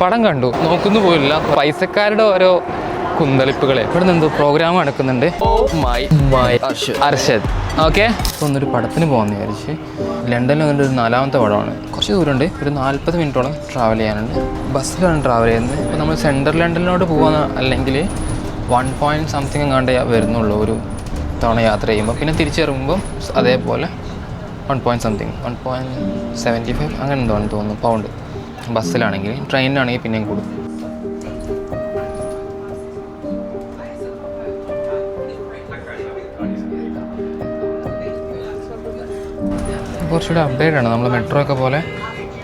പടം കണ്ടു, നോക്കുന്നു പോയില്ല. പൈസക്കാരുടെ ഓരോ കുന്തളിപ്പുകളെ. ഇവിടെ നിന്ന് പ്രോഗ്രാം നടക്കുന്നുണ്ട്. അർഷദ് ഓക്കെ. ഒന്നൊരു പടത്തിന് പോകുന്ന വിചാരിച്ച് ലണ്ടനിൽ വന്നിട്ട് ഒരു 4ാമത്തെ പടമാണ്. കുറച്ച് ദൂരമുണ്ട്, ഒരു 40 മിനിറ്റോളം ട്രാവൽ ചെയ്യാനുണ്ട്. ബസ്സിലാണ് ട്രാവൽ ചെയ്യുന്നത്. ഇപ്പോൾ നമ്മൾ സെൻട്രൽ ലണ്ടനിലോട്ട് പോകാൻ അല്ലെങ്കിൽ 1 something എങ്ങാണ്ട് വരുന്നുള്ളൂ ഒരു തവണ യാത്ര ചെയ്യുമ്പോൾ. പിന്നെ തിരിച്ചിറങ്ങുമ്പോൾ അതേപോലെ 1 something 1.75 അങ്ങനെ എന്തോന്ന് തോന്നുന്നു പൗണ്ട് ബസ്സിലാണെങ്കിൽ. ട്രെയിനിലാണെങ്കിൽ പിന്നെയും കൂടും. കുറച്ചുകൂടെ അപ്ഡേറ്റ് ആണ്. നമ്മൾ മെട്രോ ഒക്കെ പോലെ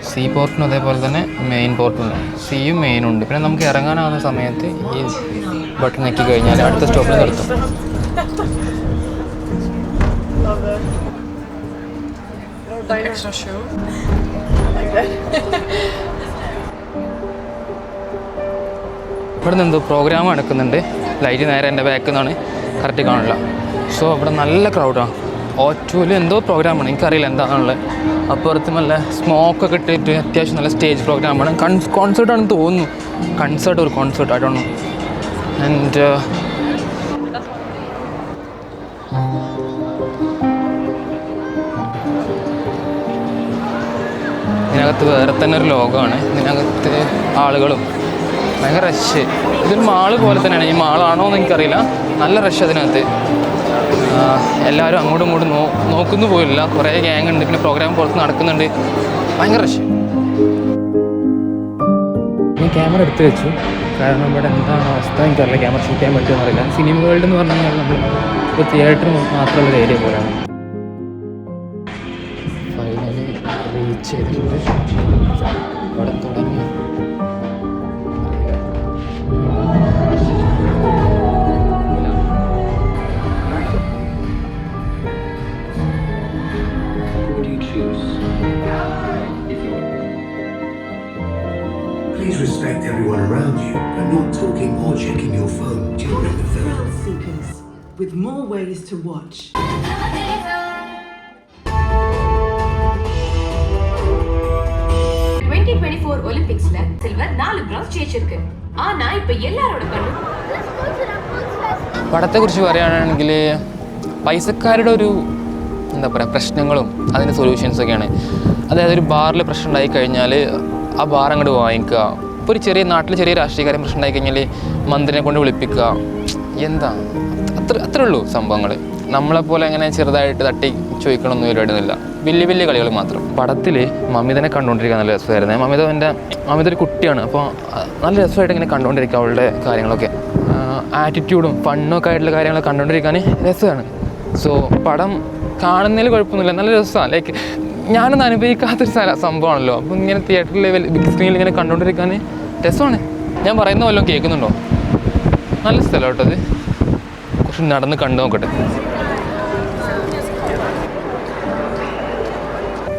സീ പോർട്ടിനും അതേപോലെ തന്നെ മെയിൻ പോർട്ടുണ്ട്. സിയും മെയിനും ഉണ്ട്. പിന്നെ നമുക്ക് ഇറങ്ങാനാവുന്ന സമയത്ത് ഈ ബട്ടൺ ഞെക്കി കഴിഞ്ഞാൽ അടുത്ത സ്റ്റോപ്പിൽ നിർത്തും. ഇവിടെ നിന്ന് എന്തോ പ്രോഗ്രാം നടക്കുന്നുണ്ട്. ലൈറ്റ് നേരെ എൻ്റെ ബാക്കിൽ നിന്നാണ്, കറക്റ്റ് കാണില്ല. സോ ഇവിടെ നല്ല ക്രൗഡാണ്. ഓറ്റൂല് എന്തോ പ്രോഗ്രാമാണ്, എനിക്കറിയില്ല എന്താണുള്ളത്. അപ്പുറത്ത് നല്ല സ്മോക്കൊക്കെ ഇട്ടിട്ട് അത്യാവശ്യം നല്ല സ്റ്റേജ് പ്രോഗ്രാമാണ്. കോൺസേർട്ടാണെന്ന് തോന്നുന്നു. ഒരു കോൺസേർട്ട് ആയിട്ടാണ്. ആൻഡ് ഇതിനകത്ത് വേറെ തന്നെ ഒരു ലോകമാണ്. ഇതിനകത്ത് ആളുകളും ഭയങ്കര റഷ്. ഇതൊരു മാള് പോലെ തന്നെയാണ്. ഈ മാളാണോ എന്ന് എനിക്കറിയില്ല. നല്ല റഷ് അതിനകത്ത്. എല്ലാവരും അങ്ങോട്ടും ഇങ്ങോട്ടും നോക്കുന്നു പോയില്ല. കുറേ ഗ്യാങ് ഉണ്ട്. പിന്നെ പ്രോഗ്രാം പുറത്ത് നടക്കുന്നുണ്ട്. ഭയങ്കര റഷ്. ഞാൻ ക്യാമറ എടുത്ത് വെച്ചു. കാരണം ഇവിടെ എന്താണ് അവസ്ഥ എനിക്കറിയില്ല. ക്യാമറ ഷൂട്ട് ചെയ്യാൻ പറ്റുമെന്ന് അറിയില്ല. സിനിമ വേൾഡ് എന്ന് പറഞ്ഞു കഴിഞ്ഞാൽ നമ്മൾ ഇപ്പോൾ തിയേറ്റർ മാത്രമുള്ള ഏരിയ പോലെയാണ്. ഫൈനലി റീച്ച് ചെയ്തിട്ടുണ്ട്. അവിടെ തുടങ്ങി. Please respect everyone around you and not talking or checking your phone during the film. Thrill seekers with more ways to watch. 2024 ഒളിമ്പിക്സില് സിൽവർ 4 ബ്രോൺസ് ജയിച്ചിരിക്ക്. ആനാ ഇപ്പൊ എല്ലാരോട് കണ്ടു. പടത്തെക്കുറിച്ച് പറയുകയാണെങ്കിൽ പൈസക്കാരുടെ ഒരു എന്താ പറയുക പ്രശ്നങ്ങളും അതിൻ്റെ സൊല്യൂഷൻസൊക്കെയാണ്. അതായത് ഒരു ബാറിൽ പ്രശ്നം ഉണ്ടായി കഴിഞ്ഞാൽ ആ ബാർ അങ്ങോട്ട് വാങ്ങിക്കുക. ഇപ്പോൾ ഒരു നാട്ടിൽ ചെറിയ രാഷ്ട്രീയക്കാരൻ പ്രശ്നം ഉണ്ടായി കഴിഞ്ഞാൽ മന്ത്രിനെ കൊണ്ട് വിളിപ്പിക്കുക. എന്താ അത്രേ ഉള്ളൂ സംഭവങ്ങൾ. നമ്മളെപ്പോലെ അങ്ങനെ ചെറുതായിട്ട് തട്ടി ചോദിക്കണമൊന്നും പരിപാടിയൊന്നുമില്ല. വലിയ കളികൾ മാത്രം. പടത്തിൽ മമിതനെ കണ്ടുകൊണ്ടിരിക്കാൻ നല്ല രസമായിരുന്നു. മമിത ഒരു കുട്ടിയാണ്. അപ്പോൾ നല്ല രസമായിട്ട് ഇങ്ങനെ കണ്ടുകൊണ്ടിരിക്കുക. അവളുടെ കാര്യങ്ങളൊക്കെ ആറ്റിറ്റ്യൂഡും ഫണ്ണൊക്കെ ആയിട്ടുള്ള കാര്യങ്ങളൊക്കെ കണ്ടുകൊണ്ടിരിക്കാൻ രസമാണ്. സോ പടം കാണുന്നതിൽ കുഴപ്പമൊന്നുമില്ല, നല്ല രസമാണ്. ലൈക്ക് ഞാനൊന്നും അനുഭവിക്കാത്തൊരു സംഭവമാണല്ലോ. അപ്പോൾ ഇങ്ങനെ തിയേറ്ററിൽ ബിഗ് സ്ക്രീനിൽ ഇങ്ങനെ കണ്ടുകൊണ്ടിരിക്കാൻ രസമാണ്. ഞാൻ പറയുന്ന വല്ലതും കേൾക്കുന്നുണ്ടോ? നല്ല സ്ഥലം കേട്ടോ അത്. കുറച്ച് നടന്ന് കണ്ടു നോക്കട്ടെ.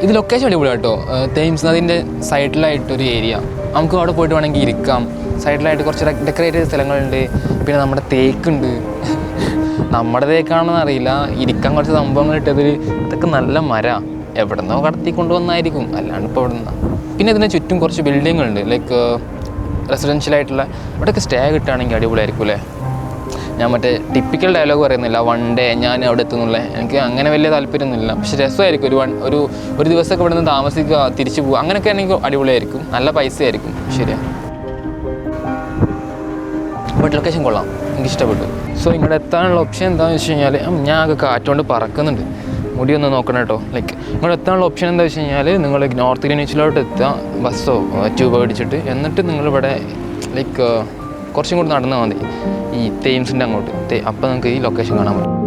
ഇത് ലൊക്കേഷൻ അടിപൊളി കേട്ടോ. തേംസ് നദിൻ്റെ സൈഡിലായിട്ടൊരു ഏരിയ. നമുക്ക് അവിടെ പോയിട്ട് വേണമെങ്കിൽ ഇരിക്കാം. സൈഡിലായിട്ട് കുറച്ച് ഡെക്കറേറ്റ് ചെയ്ത സ്ഥലങ്ങളുണ്ട്. പിന്നെ നമ്മുടെ തേക്കുണ്ട്. നമ്മുടെ തേക്കാണെന്ന് അറിയില്ല. ഇരിക്കാൻ കുറച്ച് സംഭവങ്ങൾ ഇട്ടതിൽ ഇതൊക്കെ നല്ല മര എവിടെ നിന്നോ കടത്തി കൊണ്ടുവന്നായിരിക്കും, അല്ലാണ്ട് ഇപ്പോൾ എവിടെ നിന്നാണ്. പിന്നെ ഇതിന് ചുറ്റും കുറച്ച് ബിൽഡിങ്ങുണ്ട്. ലൈക്ക് റെസിഡൻഷ്യലായിട്ടുള്ള. ഇവിടെയൊക്കെ സ്റ്റേ കിട്ടുകയാണെങ്കിൽ അടിപൊളിയായിരിക്കും അല്ലേ. ഞാൻ മറ്റേ ടിപ്പിക്കൽ ഡയലോഗ് പറയുന്നില്ല, 1 day ഞാൻ അവിടെ എത്തുന്നുള്ള. എനിക്ക് അങ്ങനെ വലിയ താല്പര്യമൊന്നുമില്ല. പക്ഷെ രസമായിരിക്കും. ഒരു ദിവസമൊക്കെ ഇവിടെ നിന്ന് താമസിക്കുക, തിരിച്ചു പോവുക, അങ്ങനെയൊക്കെ ആണെങ്കിൽ അടിപൊളിയായിരിക്കും. നല്ല പൈസയായിരിക്കും. ശരിയാണ്. ബട്ട് ലൊക്കേഷൻ കൊള്ളാം, എനിക്കിഷ്ടപ്പെട്ടു. സോ ഇങ്ങോട്ട് എത്താനുള്ള ഓപ്ഷൻ എന്താണെന്ന് വെച്ച് കഴിഞ്ഞാൽ, ഞാൻ ആകെ കാറ്റുകൊണ്ട് പറക്കുന്നുണ്ട്. മുടിയൊന്ന് നോക്കണം കേട്ടോ. ലൈക്ക് ഇങ്ങോട്ട് എത്താനുള്ള ഓപ്ഷൻ എന്താ വെച്ച് കഴിഞ്ഞാൽ, നിങ്ങൾ നോർത്ത് ഇന്ത്യൻ ബീച്ചിലോട്ട് എത്തുക, ബസ്സോ ട്യൂബോ അടിച്ചിട്ട്. എന്നിട്ട് നിങ്ങളിവിടെ ലൈക്ക് കുറച്ചും കൂടി നടന്നാൽ മതി ഈ തേംസിൻ്റെ അങ്ങോട്ട്. അപ്പോൾ നിങ്ങൾക്ക് ഈ ലൊക്കേഷൻ കാണാൻ പറ്റും.